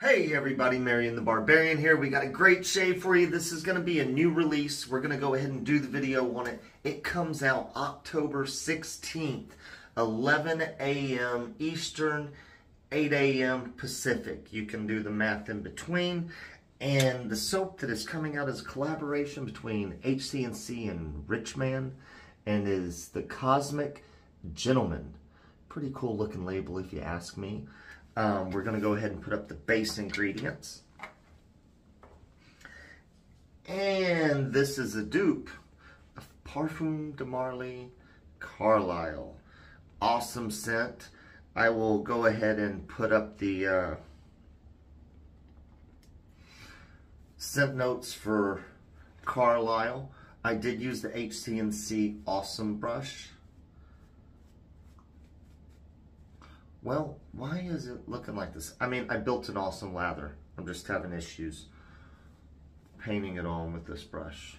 Hey everybody, Marion the Barbarian here. We got a great shave for you. This is going to be a new release. We're going to go ahead and do the video on it. It comes out October 16th, 11 a.m. Eastern, 8 a.m. Pacific. You can do the math in between. And the soap that is coming out is a collaboration between HC&C and Richman, and is the Cosmic Gentleman. Pretty cool looking label if you ask me. We're going to go ahead and put up the base ingredients. And this is a dupe of Parfum de Marly Carlisle. Awesome scent. I will go ahead and put up the scent notes for Carlisle. I did use the HC&C Awesome brush. Well, why is it looking like this? I mean, I built an awesome lather. I'm just having issues painting it on with this brush.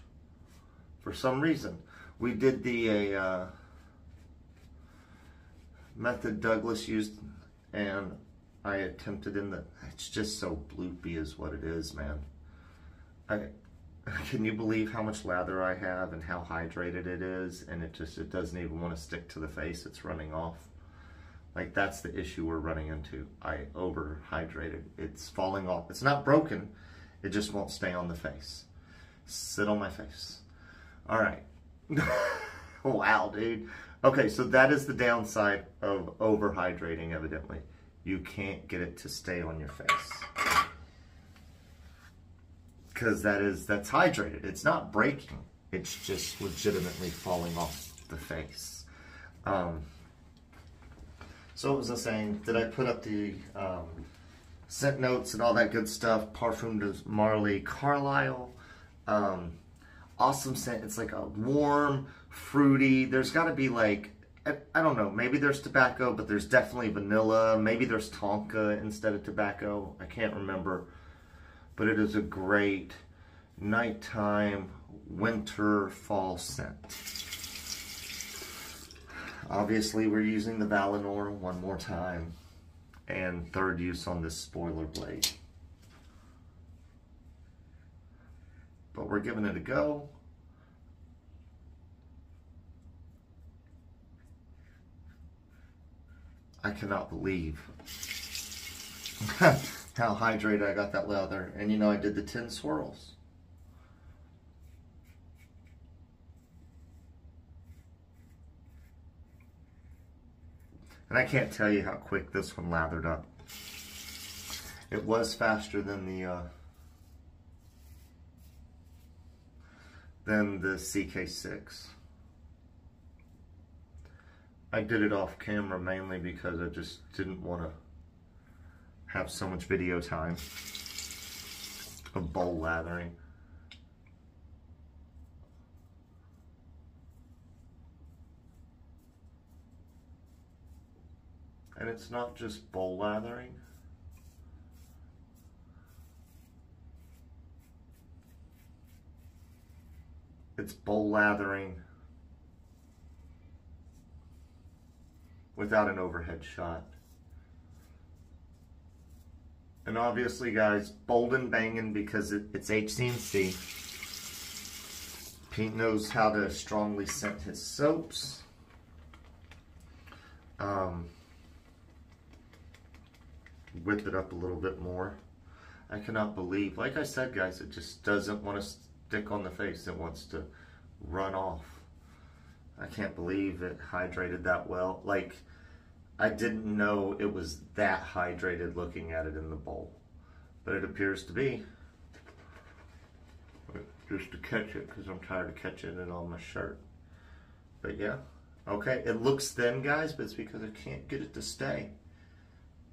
For some reason, we did the method Douglas used, and I attempted in the, it's just so bloopy is what it is, man. Can you believe how much lather I have and how hydrated it is? And it doesn't even want to stick to the face. It's running off. Like, that's the issue we're running into. I overhydrated. It's falling off. It's not broken. It just won't stay on the face. Sit on my face. All right. Wow, dude. Okay, so that is the downside of overhydrating, evidently. You can't get it to stay on your face. Because that's hydrated. It's not breaking. It's just legitimately falling off the face. So what was I saying? Did I put up the scent notes and all that good stuff? Parfum de Marly Carlisle. Awesome scent. It's like a warm, fruity. There's got to be like, I don't know, maybe there's tobacco, but there's definitely vanilla. Maybe there's tonka instead of tobacco. I can't remember. But it is a great nighttime, winter, fall scent. Obviously, we're using the Valynor one more time, and third use on this spoiler blade. But we're giving it a go. I cannot believe how hydrated I got that lather. And you know, I did the 10 swirls. And I can't tell you how quick this one lathered up. It was faster than the CK6. I did it off camera mainly because I just didn't want to have so much video time of bowl lathering. And it's not just bowl lathering. It's bowl lathering without an overhead shot. And obviously, guys, bold and banging because it's HC&C. Pete knows how to strongly scent his soaps. Whip it up a little bit more. I cannot believe, like I said, guys, it just doesn't want to stick on the face. It wants to run off. I can't believe it hydrated that well. Like, I didn't know it was that hydrated looking at it in the bowl, but it appears to be. Just to catch it, because I'm tired of catching it on my shirt. But yeah, okay, it looks thin, guys, but it's because I can't get it to stay.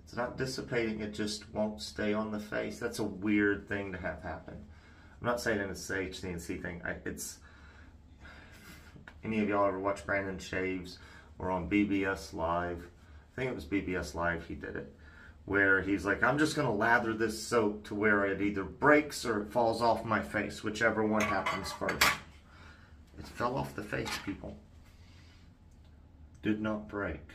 It's not dissipating, it just won't stay on the face. That's a weird thing to have happen. I'm not saying it's an HC&C thing. It's, any of y'all ever watch Brandon shaves or on BBS Live? I think it was BBS Live he did it. Where he's like, I'm just going to lather this soap to where it either breaks or it falls off my face. Whichever one happens first. It fell off the face, people. Did not break.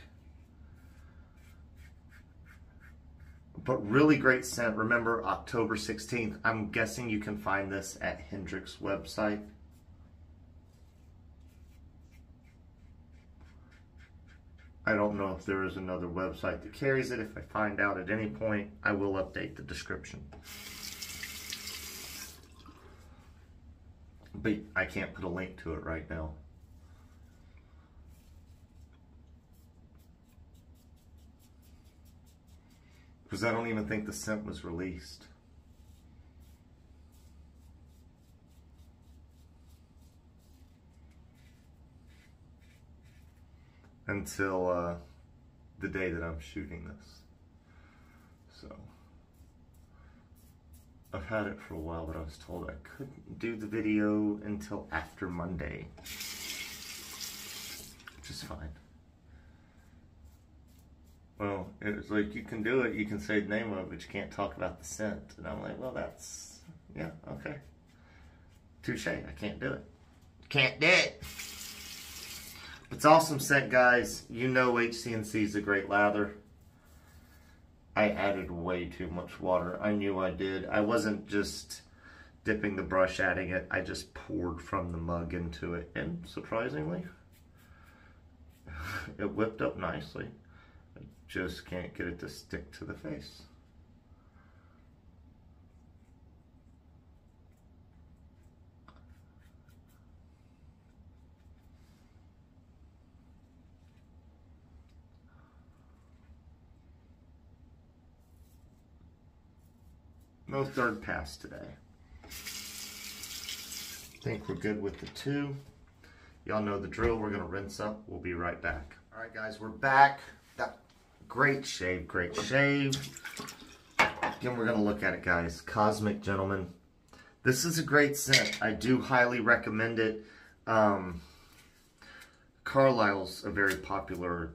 But really great scent. Remember, October 16th. I'm guessing you can find this at Hendrix website. I don't know if there is another website that carries it. If I find out at any point, I will update the description. But I can't put a link to it right now. Because I don't even think the scent was released. Until the day that I'm shooting this. So I've had it for a while, but I was told I couldn't do the video until after Monday, which is fine. Well, it was like, you can do it, you can say the name of it, but you can't talk about the scent. And I'm like, well, that's, yeah, okay. Touche, I can't do it. Can't do it. It's awesome scent, guys. You know HC&C is a great lather. I added way too much water. I knew I did. I wasn't just dipping the brush, adding it. I just poured from the mug into it. And surprisingly, it whipped up nicely. I just can't get it to stick to the face. No third pass today. I think we're good with the 2. Y'all know the drill. We're gonna rinse up. We'll be right back. All right, guys, we're back. That great shave, great shave. Again, we're gonna look at it, guys. Cosmic Gentleman. This is a great scent. I do highly recommend it. Carlisle's a very popular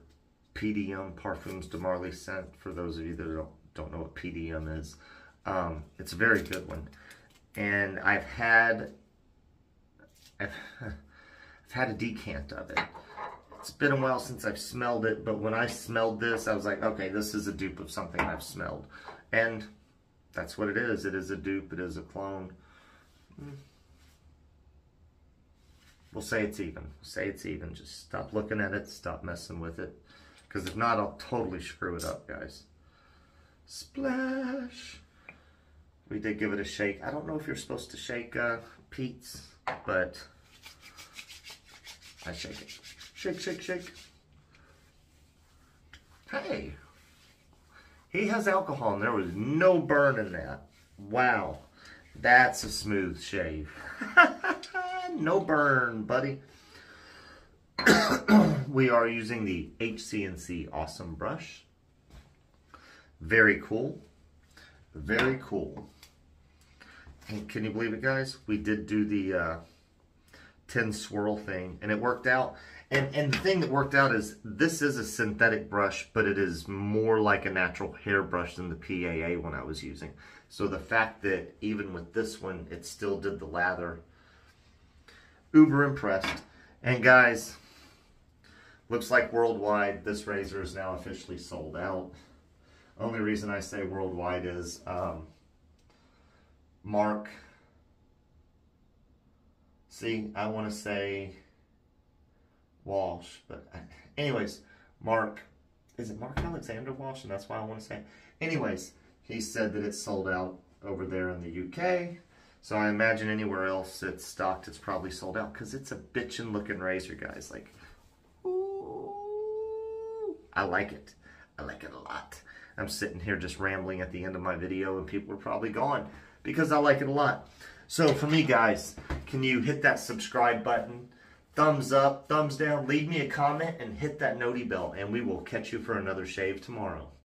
PDM, Parfums de Marly scent. For those of you that don't know what PDM is. It's a very good one, and I've had a decant of it. It's been a while since I've smelled it, but when I smelled this, I was like, okay, this is a dupe of something I've smelled, and that's what it is. It is a dupe. It is a clone. We'll say it's even. Say it's even. Just stop looking at it. Stop messing with it, because if not, I'll totally screw it up, guys. Splash. We did give it a shake. I don't know if you're supposed to shake Pete's, but I shake it. Shake, shake, shake. Hey, he has alcohol and there was no burn in that. Wow, that's a smooth shave. No burn, buddy. We are using the HC&C Awesome Brush. Very cool. Very cool. And can you believe it, guys? We did do the 10 swirl thing, and it worked out. And the thing that worked out is this is a synthetic brush, but it is more like a natural hair brush than the PAA one I was using. So the fact that even with this one, it still did the lather. Uber impressed. And guys, looks like worldwide, this razor is now officially sold out. Only reason I say worldwide is Mark. See, I want to say Walsh, but anyways, Mark. Is it Mark Alexander Walsh? And that's why I want to say. Anyways, he said that it's sold out over there in the UK. So I imagine anywhere else it's stocked, it's probably sold out because it's a bitchin' looking razor, guys. Like, ooh, I like it. I like it a lot. I'm sitting here just rambling at the end of my video and people are probably gone because I like it a lot. So for me, guys, can you hit that subscribe button, thumbs up, thumbs down, leave me a comment, and hit that noti bell, and we will catch you for another shave tomorrow.